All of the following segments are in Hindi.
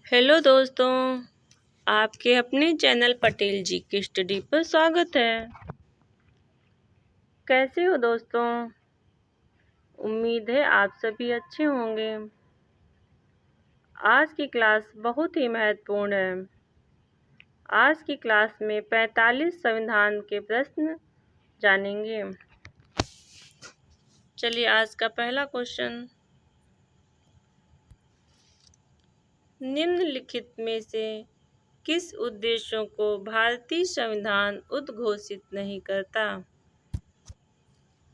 हेलो दोस्तों, आपके अपने चैनल पटेल जी की स्टडी पर स्वागत है। कैसे हो दोस्तों? उम्मीद है आप सभी अच्छे होंगे। आज की क्लास बहुत ही महत्वपूर्ण है। आज की क्लास में 45 संविधान के प्रश्न जानेंगे। चलिए आज का पहला क्वेश्चन, निम्नलिखित में से किस उद्देश्यों को भारतीय संविधान उद्घोषित नहीं करता?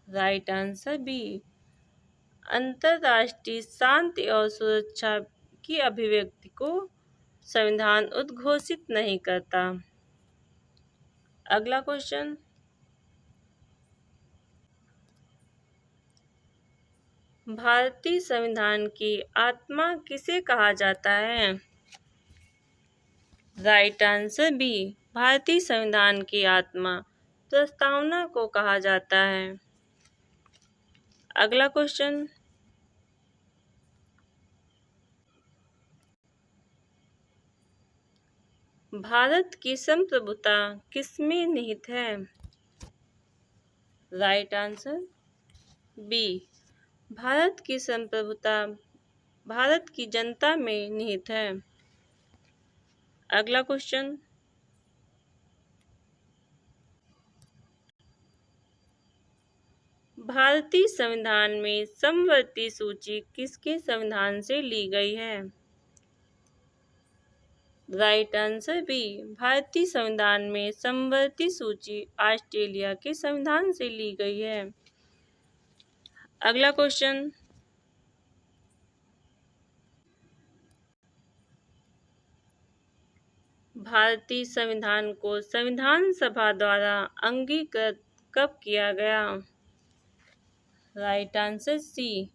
राइट आंसर बी, अंतर्राष्ट्रीय शांति और सुरक्षा की अभिव्यक्ति को संविधान उद्घोषित नहीं करता। अगला क्वेश्चन, भारतीय संविधान की आत्मा किसे कहा जाता है? राइट आंसर बी, भारतीय संविधान की आत्मा प्रस्तावना को कहा जाता है। अगला क्वेश्चन, भारत की संप्रभुता किसमें निहित है? राइट आंसर बी, भारत की संप्रभुता भारत की जनता में निहित है। अगला क्वेश्चन, भारतीय संविधान में समवर्ती सूची किसके संविधान से ली गई है? राइट आंसर बी, भारतीय संविधान में समवर्ती सूची ऑस्ट्रेलिया के संविधान से ली गई है। अगला क्वेश्चन, भारतीय संविधान को संविधान सभा द्वारा अंगीकृत कब किया गया? राइट आंसर सी,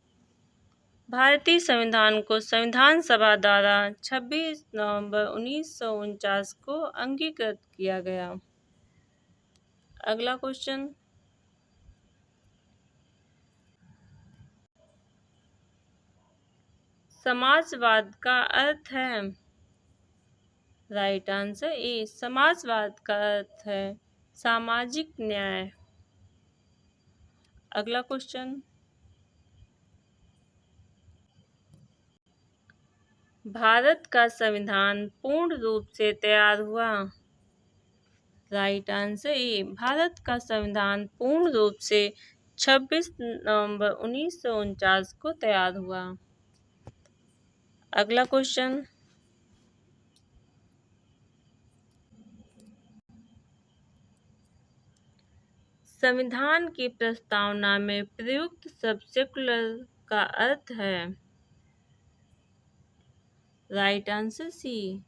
भारतीय संविधान को संविधान सभा द्वारा 26 नवंबर 1949 को अंगीकृत किया गया। अगला क्वेश्चन, समाजवाद का अर्थ है? राइट आंसर ए, समाजवाद का अर्थ है सामाजिक न्याय। अगला क्वेश्चन, भारत का संविधान पूर्ण रूप से तैयार हुआ? राइट आंसर ए, भारत का संविधान पूर्ण रूप से 26 नवंबर 1949 को तैयार हुआ। अगला क्वेश्चन, संविधान की प्रस्तावना में प्रयुक्त शब्द सेकुलर का अर्थ है? राइट आंसर सी,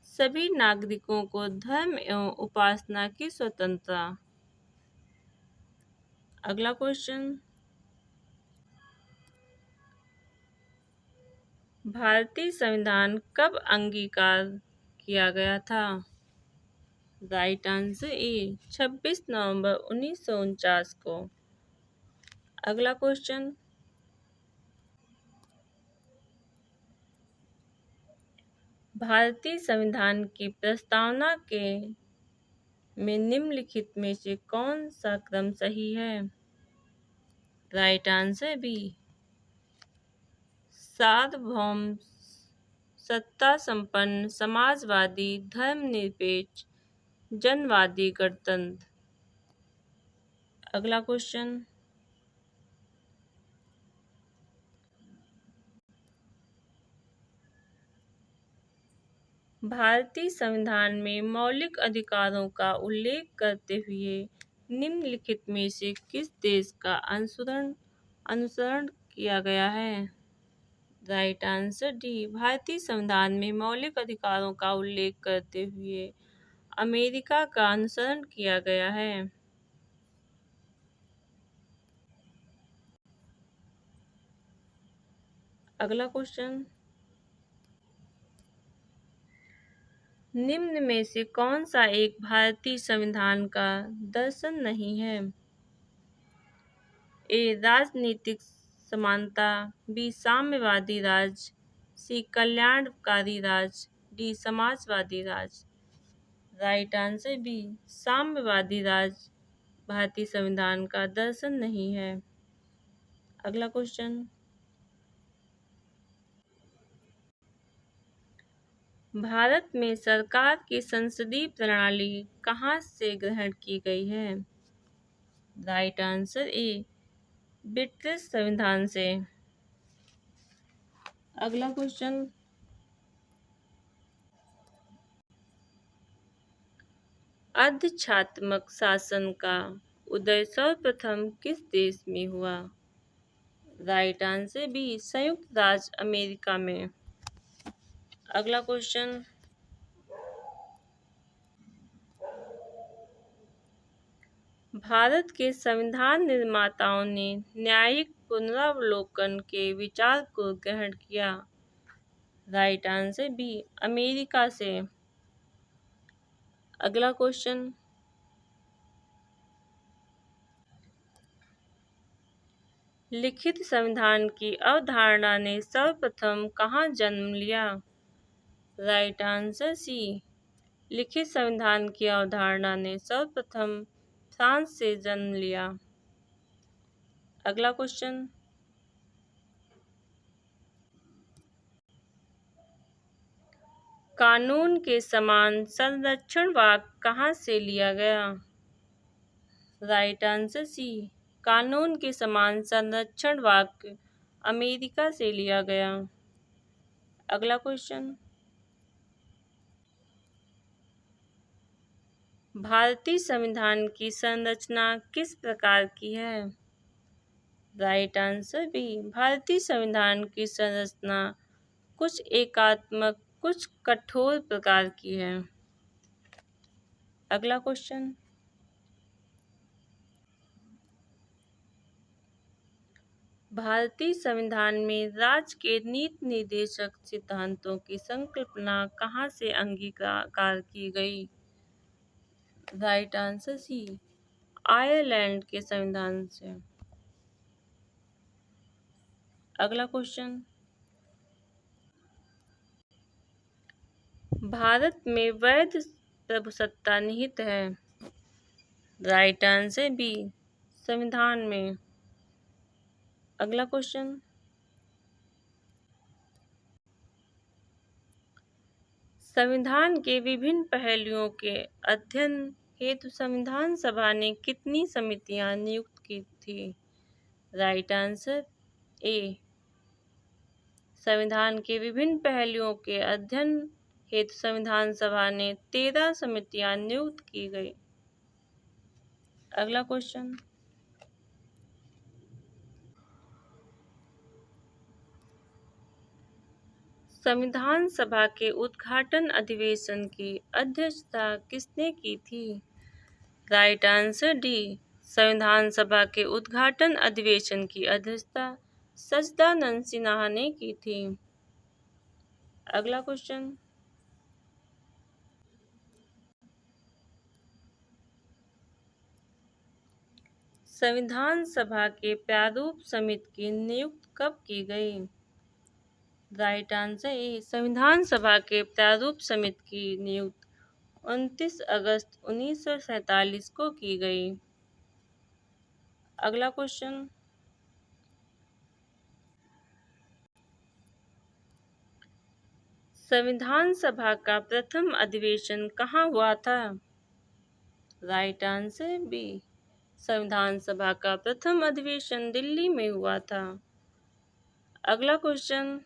सभी नागरिकों को धर्म एवं उपासना की स्वतंत्रता। अगला क्वेश्चन, भारतीय संविधान कब अंगीकार किया गया था? राइट आंसर ए, 26 नवंबर 1949 को। अगला क्वेश्चन, भारतीय संविधान की प्रस्तावना के में निम्नलिखित में से कौन सा क्रम सही है? राइट आंसर बी, सार्वभौम सत्ता संपन्न समाजवादी धर्मनिरपेक्ष जनवादी गणतंत्र। अगला क्वेश्चन, भारतीय संविधान में मौलिक अधिकारों का उल्लेख करते हुए निम्नलिखित में से किस देश का अनुसरण किया गया है? राइट आंसर डी, भारतीय संविधान में मौलिक अधिकारों का उल्लेख करते हुए अमेरिका का अनुसरण किया गया है। अगला क्वेश्चन, निम्न में से कौन सा एक भारतीय संविधान का दर्शन नहीं है? ए, राजनीतिक समानता, बी, साम्यवादी राज, सी, कल्याणकारी राज, डी समाजवादी राज। राइट आंसर बी साम्यवादी राज भारतीय संविधान का दर्शन नहीं है। अगला क्वेश्चन, भारत में सरकार की संसदीय प्रणाली कहाँ से ग्रहण की गई है? राइट आंसर ए ब्रिटिश संविधान से। अगला क्वेश्चन, अर्धछात्रात्मक शासन का उदय सर्वप्रथम किस देश में हुआ? राइट आंसर बी संयुक्त राज्य अमेरिका में। अगला क्वेश्चन, भारत के संविधान निर्माताओं ने न्यायिक पुनरावलोकन के विचार को ग्रहण किया। राइट आंसर बी अमेरिका से। अगला क्वेश्चन, लिखित संविधान की अवधारणा ने सर्वप्रथम कहाँ जन्म लिया? राइट आंसर सी लिखित संविधान की अवधारणा ने सर्वप्रथम फ्रांस से जन्म लिया। अगला क्वेश्चन, कानून के समान संरक्षण वाक्य कहाँ से लिया गया? राइट आंसर सी कानून के समान संरक्षण वाक्य अमेरिका से लिया गया। अगला क्वेश्चन, भारतीय संविधान की संरचना किस प्रकार की है? राइट आंसर बी भारतीय संविधान की संरचना कुछ एकात्मक कुछ कठोर प्रकार की है। अगला क्वेश्चन, भारतीय संविधान में राज्य के नीति निर्देशक सिद्धांतों की संकल्पना कहाँ से अंगीकार की गई? राइट आंसर सी आयरलैंड के संविधान से। अगला क्वेश्चन, भारत में वैध प्रभुसत्ता निहित है। राइट आंसर बी संविधान में। अगला क्वेश्चन, संविधान के विभिन्न पहलुओं के अध्ययन हेतु संविधान सभा ने कितनी समितियां नियुक्त की थी? राइट आंसर ए संविधान के विभिन्न पहलुओं के अध्ययन हेतु संविधान सभा ने 13 समितियां नियुक्त की गई। अगला क्वेश्चन, संविधान सभा के उद्घाटन अधिवेशन की अध्यक्षता किसने की थी? राइट आंसर डी संविधान सभा के उद्घाटन अधिवेशन की अध्यक्षता सच्चिदानंद सिन्हा ने की थी। अगला क्वेश्चन, संविधान सभा के प्रारूप समिति की नियुक्ति कब की गई? राइट आंसर ए संविधान सभा के प्रारूप समिति की नियुक्ति 29 अगस्त 1947 को की गई। अगला क्वेश्चन, संविधान सभा का प्रथम अधिवेशन कहाँ हुआ था? राइट आंसर बी संविधान सभा का प्रथम अधिवेशन दिल्ली में हुआ था। अगला क्वेश्चन,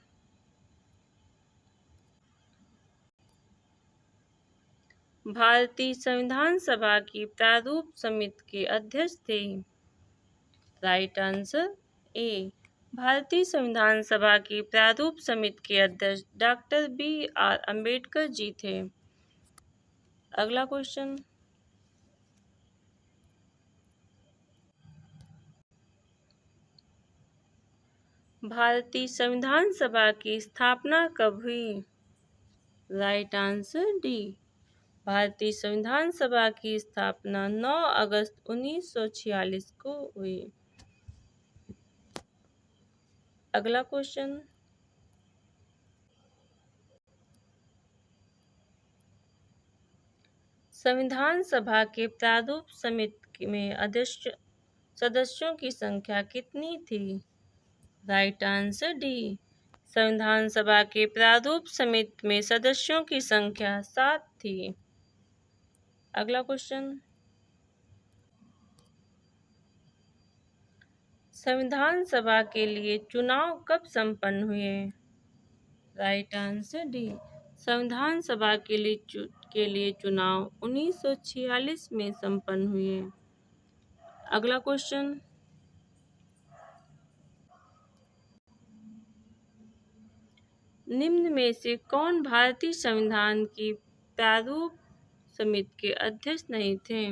भारतीय संविधान सभा की प्रारूप समिति के अध्यक्ष थे। राइट आंसर ए भारतीय संविधान सभा की प्रारूप समिति के अध्यक्ष डॉक्टर BR अम्बेडकर जी थे। अगला क्वेश्चन, भारतीय संविधान सभा की स्थापना कब हुई? राइट आंसर डी भारतीय संविधान सभा की स्थापना 9 अगस्त 1946 को हुई। अगला क्वेश्चन, संविधान सभा के प्रारूप समिति में अध्यक्ष सदस्यों की संख्या कितनी थी? Right answer D. संविधान सभा के प्रारूप समिति में सदस्यों की संख्या 7 थी। अगला क्वेश्चन, संविधान सभा के लिए चुनाव कब संपन्न हुए? Right answer D. संविधान सभा के लिए चुनाव 1946 में संपन्न हुए। अगला क्वेश्चन, निम्न में से कौन भारतीय संविधान की प्रारूप समिति के अध्यक्ष नहीं थे?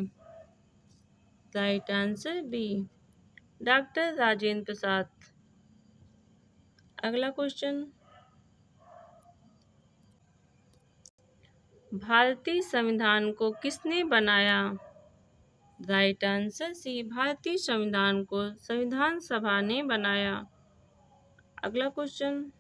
Right answer B, doctor Rajendra Prasad. अगला क्वेश्चन, भारतीय संविधान को किसने बनाया? राइट आंसर सी, भारतीय संविधान को संविधान सभा ने बनाया। अगला क्वेश्चन,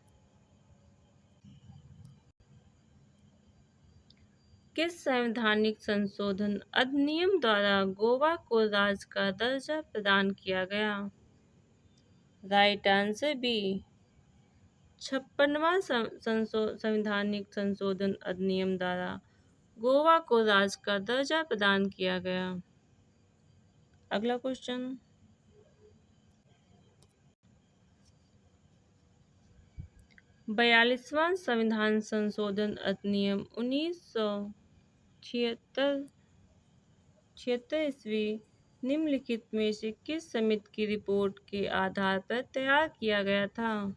किस संवैधानिक संशोधन अधिनियम द्वारा गोवा को राज्य का दर्जा प्रदान किया गया? राइट आंसर बी, 56वां संवैधानिक संशोधन अधिनियम द्वारा गोवा को राज्य का दर्जा प्रदान किया गया। अगला क्वेश्चन, 42वां संविधान संशोधन अधिनियम 1976 ईस्वी निम्नलिखित में से किस समिति की रिपोर्ट के आधार पर तैयार किया गया था?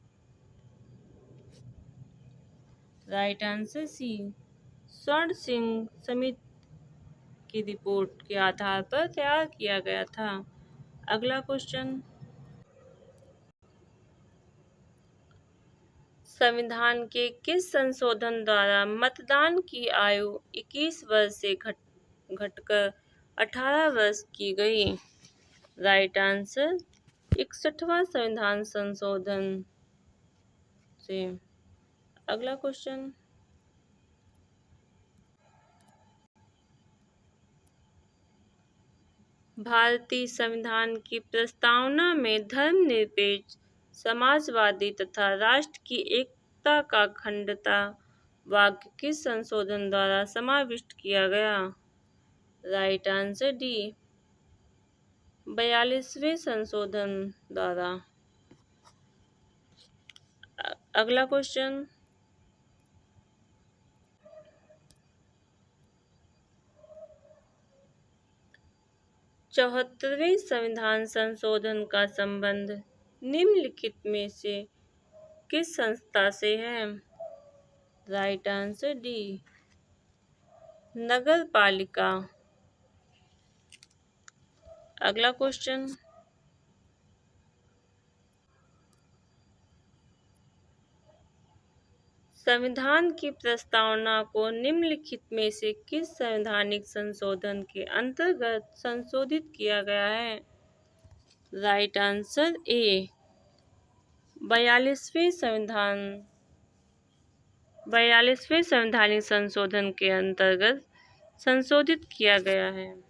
राइट आंसर सी, स्वर्ण सिंह समिति की रिपोर्ट के आधार पर तैयार किया गया था। अगला क्वेश्चन, संविधान के किस संशोधन द्वारा मतदान की आयु 21 वर्ष से घटकर 18 वर्ष की गई? राइट आंसर 61वां संविधान संशोधन से। अगला क्वेश्चन, भारतीय संविधान की प्रस्तावना में धर्मनिरपेक्ष, समाजवादी तथा राष्ट्र की एकता का अखंडता वाक्य किस संशोधन द्वारा समाविष्ट किया गया? राइट आंसर डी, 42वें संशोधन द्वारा। अगला क्वेश्चन, चौहत्तरवें संविधान संशोधन का संबंध निम्नलिखित में से किस संस्था से है? राइट आंसर डी, नगर पालिका। अगला क्वेश्चन, संविधान की प्रस्तावना को निम्नलिखित में से किस संवैधानिक संशोधन के अंतर्गत संशोधित किया गया है? राइट आंसर ए, 42वें संवैधानिक संशोधन के अंतर्गत संशोधित किया गया है।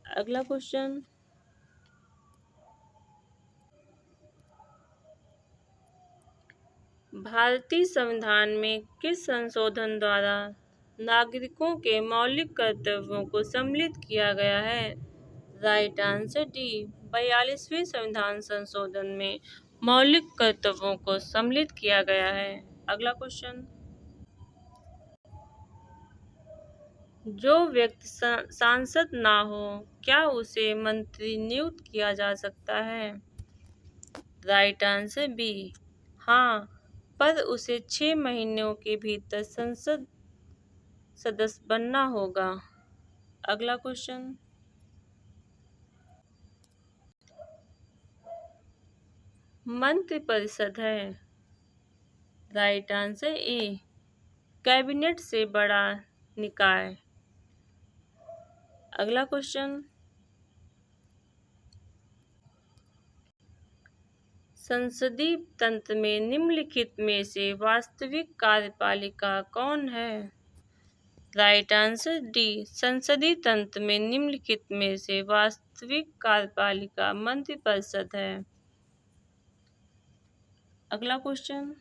अगला क्वेश्चन, भारतीय संविधान में किस संशोधन द्वारा नागरिकों के मौलिक कर्तव्यों को सम्मिलित किया गया है? राइट आंसर डी, 42वें संविधान संशोधन में मौलिक कर्तव्यों को सम्मिलित किया गया है। अगला क्वेश्चन, जो व्यक्ति सांसद ना हो क्या उसे मंत्री नियुक्त किया जा सकता है? राइट आंसर बी, हाँ, पर उसे 6 महीनों के भीतर संसद सदस्य बनना होगा। अगला क्वेश्चन, मंत्रिपरिषद है। राइट आंसर ए, कैबिनेट से बड़ा निकाय। अगला क्वेश्चन, संसदीय तंत्र में निम्नलिखित में से वास्तविक कार्यपालिका कौन है? Right answer D. संसदीय तंत्र में निम्नलिखित में से वास्तविक कार्यपालिका मंत्रिपरिषद है। अगला क्वेश्चन,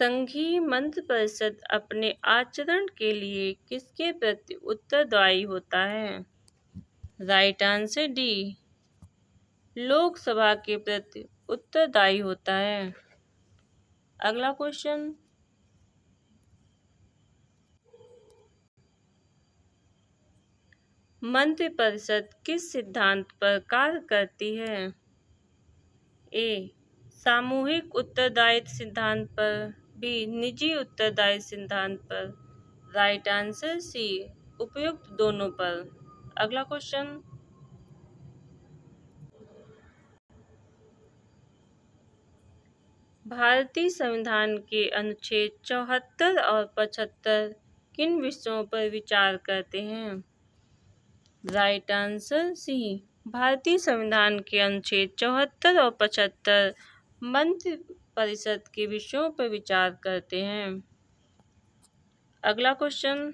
संघीय मंत्रिपरिषद अपने आचरण के लिए किसके प्रति उत्तरदायी होता है? Right answer D. लोकसभा के प्रति उत्तरदायी होता है। अगला क्वेश्चन, मंत्रिपरिषद किस सिद्धांत पर कार्य करती है? ए, सामूहिक उत्तरदायित्व सिद्धांत पर, बी, निजी उत्तरदायित्व सिद्धांत पर, राइट आंसर सी, उपयुक्त दोनों पर। अगला क्वेश्चन, भारतीय संविधान के अनुच्छेद 74 और 75 किन विषयों पर विचार करते हैं? राइट आंसर सी, भारतीय संविधान के अनुच्छेद 74 और 75 मंत्रिपरिषद के विषयों पर विचार करते हैं। अगला क्वेश्चन,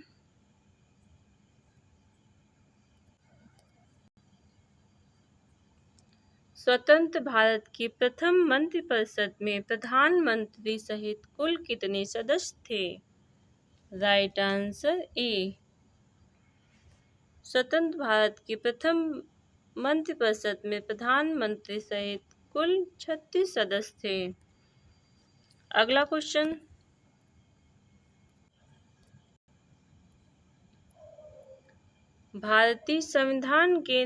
स्वतंत्र भारत की प्रथम मंत्रिपरिषद में प्रधानमंत्री सहित कुल कितने सदस्य थे? राइट आंसर ए, स्वतंत्र भारत की प्रथम मंत्रिपरिषद में प्रधानमंत्री सहित कुल 36 सदस्य थे। अगला क्वेश्चन, भारतीय संविधान के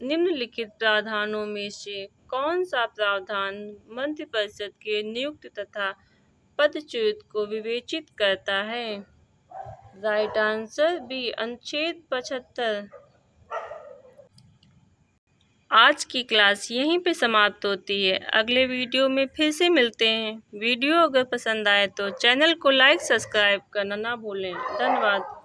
निम्नलिखित प्रावधानों में से कौन सा प्रावधान मंत्रिपरिषद के नियुक्त तथा पदच्युत को विवेचित करता है? राइट आंसर बी, अनुच्छेद 75। आज की क्लास यहीं पे समाप्त होती है। अगले वीडियो में फिर से मिलते हैं। वीडियो अगर पसंद आए तो चैनल को लाइक सब्सक्राइब करना ना भूलें। धन्यवाद।